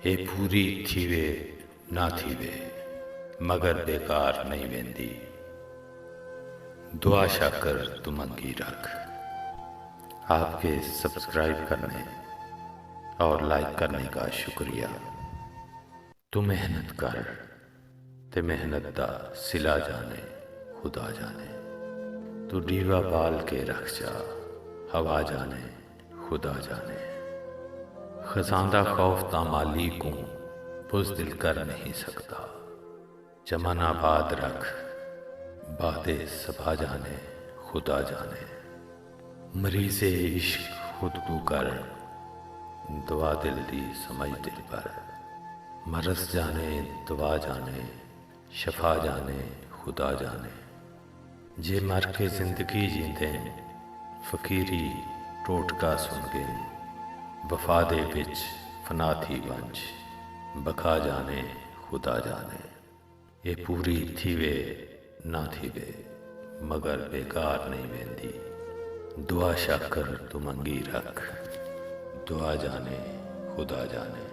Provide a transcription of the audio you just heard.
हे पूरी थीवे ना थीवे मगर बेकार नहीं वेंदी। दुआ शाकर तुम अंगी रख। आपके सब्सक्राइब करने और लाइक करने का शुक्रिया। तू मेहनत कर ते मेहनत दा सिला जाने खुदा जाने। तू डीवा बाल के रख जा हवा जाने खुदा जाने। खजांदा खौफ ता माली को बुज़दिल कर नहीं सकता। चमन आबाद रख बादे सबा जाने खुदा जाने। मरीज़े इश्क खुद तू कर दुआ दिल दी समझ दिल पर। मरस जाने दुआ जाने शफा जाने खुदा जाने। जे मर के जिंदगी जींदे फकीरी टोटका सुन गए। वफा दे विच फना थी वंज बखा जाने खुदा जाने। ये पूरी थीवे ना थीवे मगर बेकार नहीं वेंदी। दुआ शाकर तुम अंगी रख दुआ जाने खुदा जाने।